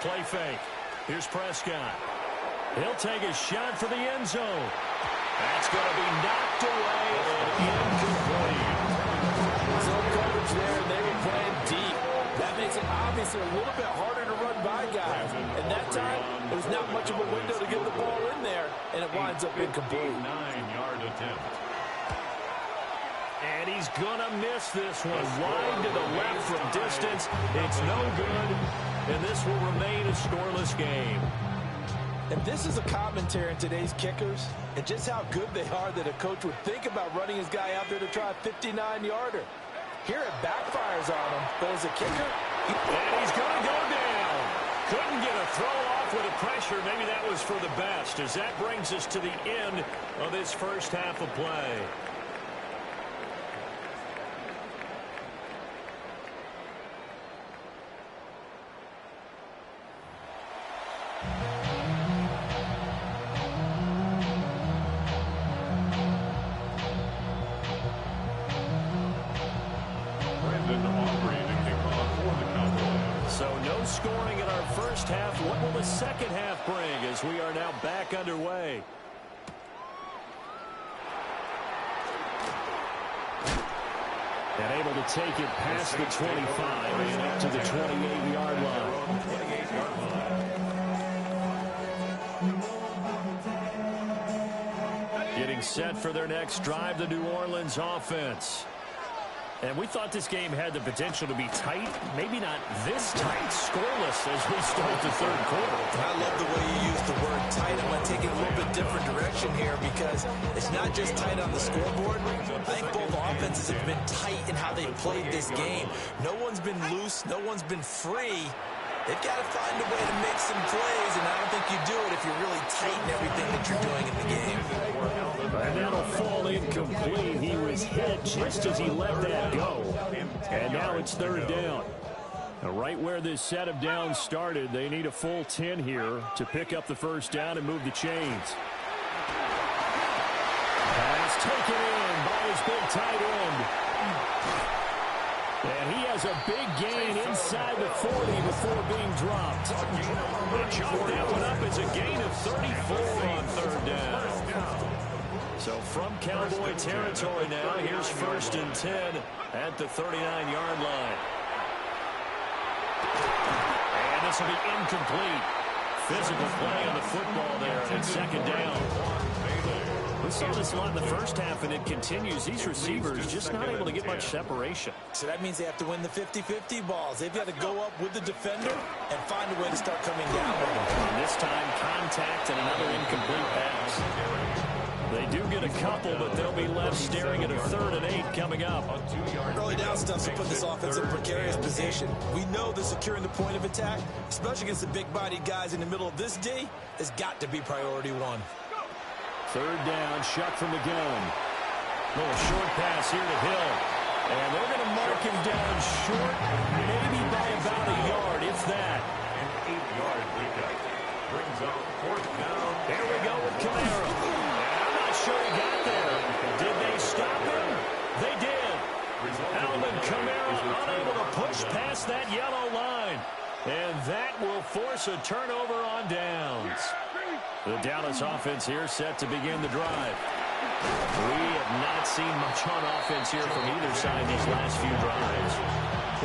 Speaker 1: Play fake. Here's Prescott. He'll take a shot for the end zone. That's going to be knocked away and incomplete.
Speaker 5: Zone coverage there, and they were playing deep. That makes it obviously a little bit harder to run by guys. And that time, there was not much of a window to get the ball in there, and it winds up incomplete.
Speaker 4: 9-yard attempt.
Speaker 1: And he's going to miss this one. Wide to the left from distance. It's no good, and this will remain a scoreless game.
Speaker 5: And this is a commentary on today's kickers and just how good they are that a coach would think about running his guy out there to try a 59-yarder. Here it backfires on him, but as a kicker...
Speaker 1: And he's going to go down. Couldn't get a throw off with the pressure. Maybe that was for the best, as that brings us to the end of this first half of play. So no scoring in our first half. What will the second half bring as we are now back underway? And able to take it past the 25 and up to the 28-yard line. Getting set for their next drive, the New Orleans offense. And we thought this game had the potential to be tight. Maybe not this tight, scoreless as we start the third quarter.
Speaker 2: I love the way you use the word tight. I'm going to take it a little bit different direction here because it's not just tight on the scoreboard. I think both offenses have been tight in how they've played this game. No one's been loose. No one's been free. They've got to find a way to make some plays, and I don't think you do it if you're really tight in everything that you're doing in the game.
Speaker 1: And that'll fall incomplete. He was hit just as he let that go. And now it's third down. Now, right where this set of downs started, they need a full 10 here to pick up the first down and move the chains. Pass taken in by his big tight end. And he has a big gain inside the 40 before being dropped. Chalk that one up as a gain of 34 on third down. So from Cowboy territory now, here's 1st and 10 at the 39-yard line. And this will be incomplete. Physical play on the football there at second down. We saw this a lot in the first half, and it continues. These receivers just not able to get much separation.
Speaker 2: So that means they have to win the 50-50 balls. They've got to go up with the defender and find a way to start coming down with them.
Speaker 1: And this time, contact and another incomplete pass. They do get a couple, but they'll be left staring at a 3rd and 8 coming up.
Speaker 2: Early down stuff to put this offense in a precarious position. We know that securing the point of attack, especially against the big-bodied guys in the middle of this D, has got to be priority one.
Speaker 1: Third down, Shuck from the gun. Little short pass here to Hill. And they're going to mark him down short, maybe by about a yard, if that.
Speaker 4: An 8-yard pickup brings up 4th down.
Speaker 1: There we go with Camara. I'm not sure he got there. Did they stop him? They did. Alvin Kamara unable to push past that yellow line. And that will force a turnover on downs. The Dallas offense here set to begin the drive. We have not seen much on offense here from either side these last few drives.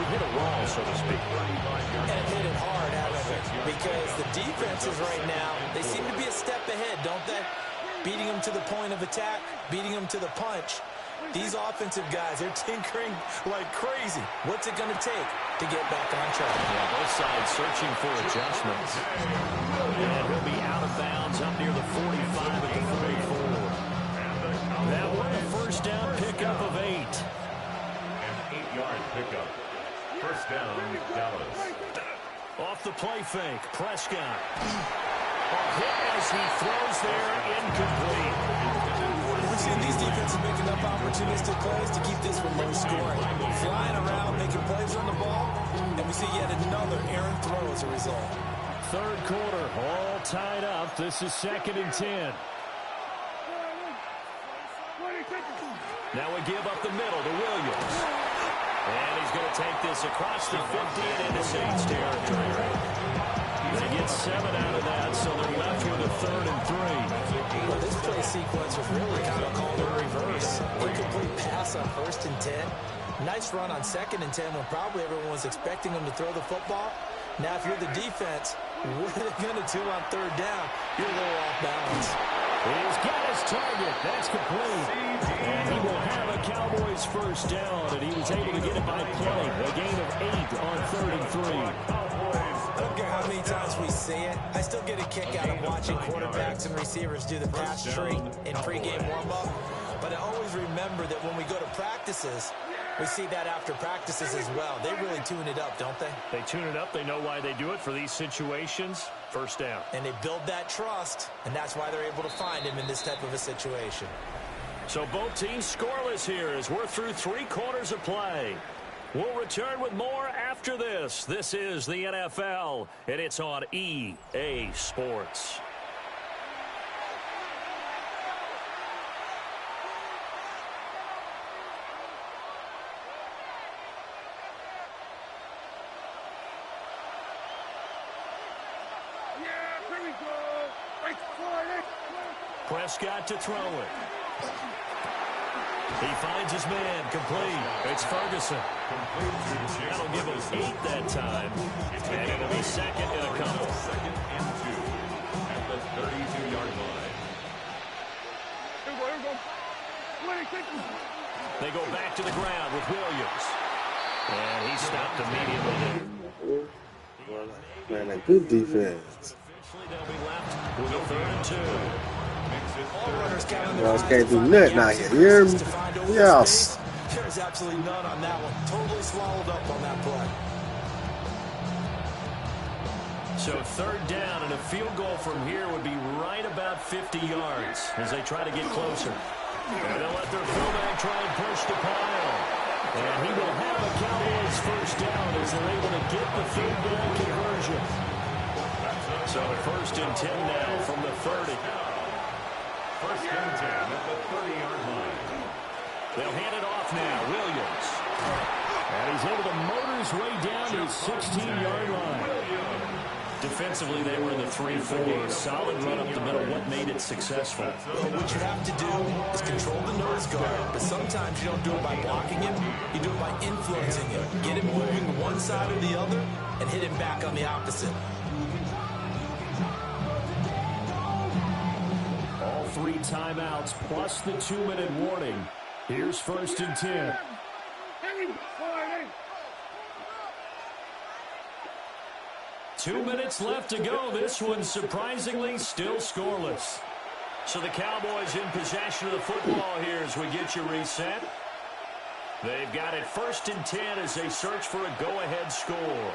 Speaker 1: We've hit a wall, so to speak.
Speaker 2: And hit it hard, haven't we? Because the defenses right now, they seem to be a step ahead, don't they? Beating them to the point of attack, beating them to the punch. These offensive guys, they're tinkering like crazy. What's it going to take to get back on track?
Speaker 1: Yeah, both sides searching for adjustments. And he'll be out of bounds up near the 45 at the 44. That one a first down pickup of 8.
Speaker 4: An 8-yard pickup. First down, Dallas.
Speaker 1: Off the play fake, Prescott. Hit as he throws there, incomplete.
Speaker 2: We're seeing these defenses make enough opportunistic plays to keep this one low scoring. Flying around, making plays on the ball, and we see yet another errant throw as a result.
Speaker 1: Third quarter, all tied up. This is 2nd and 10. Now we give up the middle to Williams. take this across the 50 and into Saints territory. They get 7 out of that, so they're left with a 3rd and 3.
Speaker 2: Well, this play sequence was really kind of called in reverse. Incomplete pass on 1st and 10. Nice run on 2nd and 10 when probably everyone was expecting him to throw the football. Now, if you're the defense, what are they going to do on 3rd down? You're a little off balance.
Speaker 1: He's got his target. That's complete. And he will have a Cowboys 1st down, and he was able to get it by play. A gain of 8 on 3rd and 3.
Speaker 2: I don't care how many times we see it. I still get a kick out of watching quarterbacks and receivers do the pass tree in pregame warm-up. But I always remember that when we go to practices, we see that after practices as well. They really tune it up, don't they?
Speaker 1: They tune it up. They know why they do it for these situations. 1st down.
Speaker 2: And they build that trust, and that's why they're able to find him in this type of a situation.
Speaker 1: So both teams scoreless here as we're through 3 quarters of play. We'll return with more after this. This is the NFL, and it's on EA Sports. Prescott to throw it. He finds his man, complete. It's Ferguson. That'll give him 8 that time. And it'll be 2nd and a couple.
Speaker 4: 2nd and 2 at the 32-yard line.
Speaker 1: They go back to the ground with Williams. And he stopped immediately.
Speaker 3: Man, a good defense.
Speaker 1: Eventually they'll be left with a 3rd and 2.
Speaker 2: All runners count on their
Speaker 3: Y'all
Speaker 2: eyes
Speaker 3: can't
Speaker 2: to
Speaker 3: do
Speaker 2: find
Speaker 3: nothing
Speaker 2: the
Speaker 3: out here.
Speaker 2: opposite
Speaker 3: You hear
Speaker 2: to
Speaker 3: me?
Speaker 2: find open
Speaker 3: Yes.
Speaker 2: space. There's absolutely none on that one. Totally swallowed up on that play.
Speaker 1: So 3rd down, and a field goal from here would be right about 50 yards as they try to get closer. And they'll let their fullback try and push the pile. And he will have a Cowboys 1st down as they're able to get the 3rd down conversion. So 1st and 10 now from the 30.
Speaker 4: 1st and 10 at the 30-yard line.
Speaker 1: They'll hand it off now. Williams. And he's able to motor his way down to his 16-yard line. Defensively, they were in the 3-4. Solid run up the middle. What made it successful?
Speaker 2: Well, what you have to do is control the nose guard. But sometimes you don't do it by blocking him. You do it by influencing him. Get him moving one side or the other and hit him back on the opposite.
Speaker 1: All 3 timeouts plus the 2-minute warning. Here's 1st and 10. Two minutes left to go. This one surprisingly still scoreless. So the Cowboys in possession of the football here as we get you reset. They've got it 1st and 10 as they search for a go-ahead score.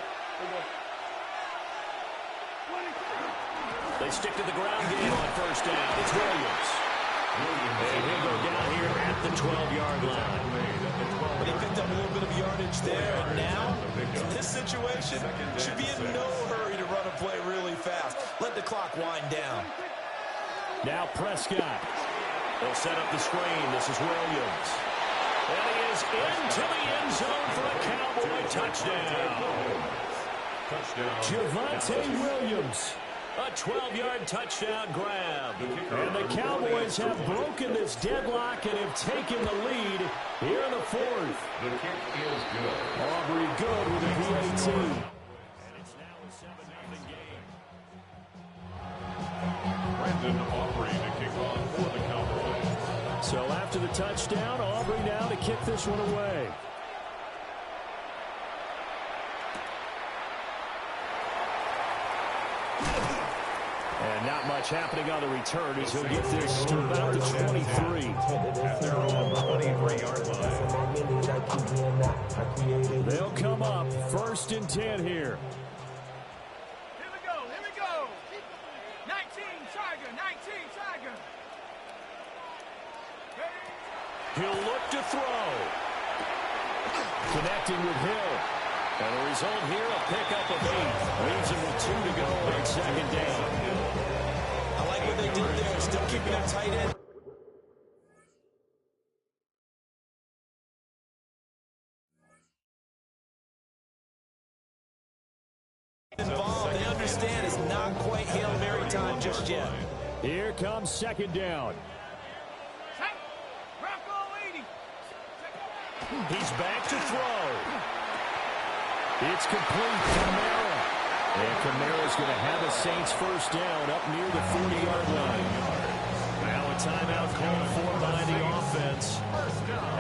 Speaker 1: They stick to the ground game on 1st down. It's Williams. And he'll go down here at the 12-yard line.
Speaker 2: But he picked up a little bit of yardage there, and now, in this situation, should be in no hurry to run a play really fast. Let the clock wind down.
Speaker 1: Now Prescott. They'll set up the screen. This is Williams. And he is into the end zone for a Cowboy touchdown. Javonte Williams. A 12-yard touchdown grab. And the Cowboys have broken this deadlock and have taken the lead here in the 4th.
Speaker 4: The kick is good.
Speaker 1: Aubrey good with a PAT. And it's now a 7-0 game.
Speaker 4: Brandon Aubrey to kick off for the Cowboys.
Speaker 1: So after the touchdown, Aubrey now to kick this one away. And not much happening on the return as he'll get this to about the 23.
Speaker 4: At their own 23-yard line.
Speaker 1: They'll come up 1st and 10 here.
Speaker 7: Here we go, here we go. 19, Tiger, 19, Tiger.
Speaker 1: He'll look to throw. Connecting with Hill. And the result here, a pickup of 8. Leaves him with 2 to go on 2nd down.
Speaker 2: I like what they did there, still keeping that tight end. understand it's not quite Hail Mary time just yet.
Speaker 1: Here comes second down. He's back to throw. It's complete. Kamara. And Kamara's going to have a Saints first down up near the 40-yard line. Now a timeout called for by the offense.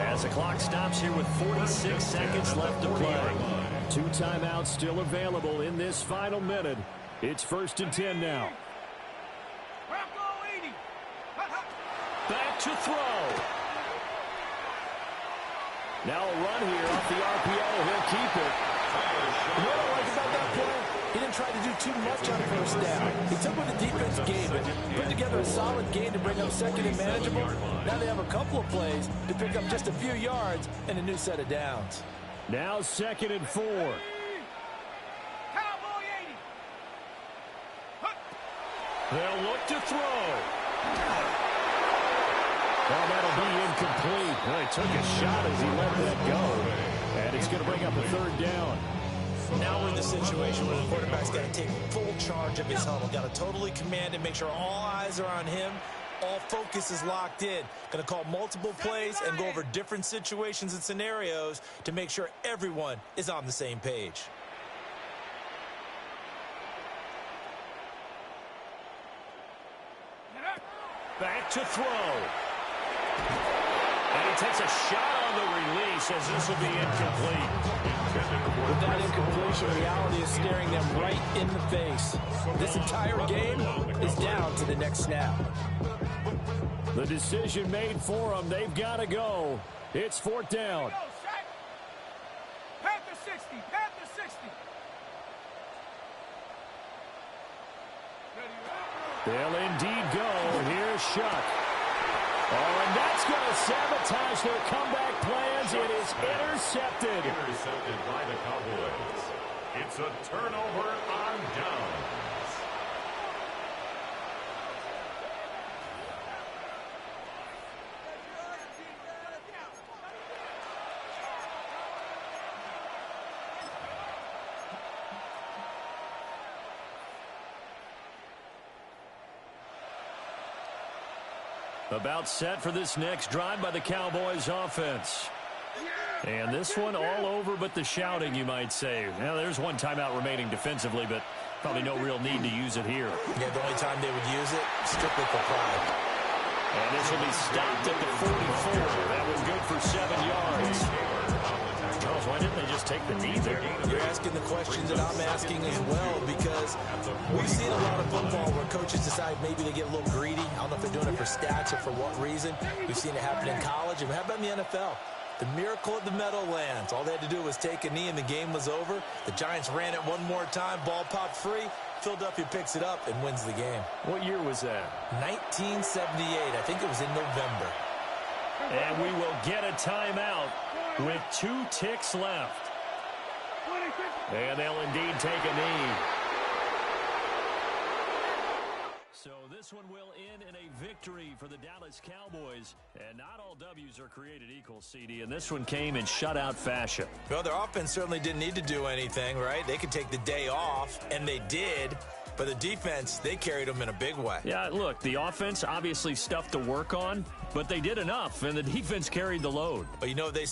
Speaker 1: As the clock stops here with 46 seconds left to play. 2 timeouts still available in this final minute. It's 1st and 10 now. Back to throw. Now a run here off the RPO. He'll keep it.
Speaker 5: You know what I like about that play? He didn't try to do too much on first down. He took what the defense gave him, put together a solid game to bring up second and manageable. Now they have a couple of plays to pick up just a few yards and a new set of downs.
Speaker 1: Now 2nd and 4. They'll look to throw. Well, that'll be incomplete. Well, he took a shot as he let that go. And it's going to bring up a 3rd down.
Speaker 2: Now we're in the situation where the quarterback's got to take full charge of his huddle. Got to totally command it, make sure all eyes are on him. All focus is locked in. Going to call multiple plays and go over different situations and scenarios to make sure everyone is on the same page.
Speaker 1: Back to throw. And he takes a shot on the release as this will be incomplete.
Speaker 5: With that incompletion, reality is staring them right in the face. This entire game is down to the next snap.
Speaker 1: The decision made for them. They've got to go. It's 4th down.
Speaker 7: Panther 60. Panther 60.
Speaker 1: They'll indeed go. Here's Shuck. Oh, and that's going to sabotage their comeback plans. It is intercepted.
Speaker 4: Intercepted by the Cowboys. It's a turnover on downs.
Speaker 1: About set for this next drive by the Cowboys offense. And this one all over but the shouting, you might say. Now, there's one timeout remaining defensively, but probably no real need to use it here.
Speaker 2: Yeah, the only time they would use it, strictly for pride.
Speaker 1: And this will be stopped at the 44. That was good for 7 yards. Charles, why didn't they just take the knee there?
Speaker 2: You're asking the questions that I'm asking as well, because we've seen a lot of football where coaches decide maybe they get a little greedy. I don't know if they're doing it for stats or for what reason. We've seen it happen in college. And how about in the NFL? The miracle of the Meadowlands. All they had to do was take a knee and the game was over. The Giants ran it one more time. Ball popped free. Philadelphia picks it up and wins the game.
Speaker 1: What year was that?
Speaker 2: 1978. I think it was in November.
Speaker 1: And we will get a timeout with 2 ticks left. And they'll indeed take a knee. So this one will end in a victory for the Dallas Cowboys. And not all W's are created equal, CD. And this one came in shutout fashion.
Speaker 2: Well, their offense certainly didn't need to do anything, right? They could take the day off, and they did. But the defense, they carried them in a big way.
Speaker 1: Yeah, look, the offense obviously stuff to work on, but they did enough, and the defense carried the load.
Speaker 2: But you know, they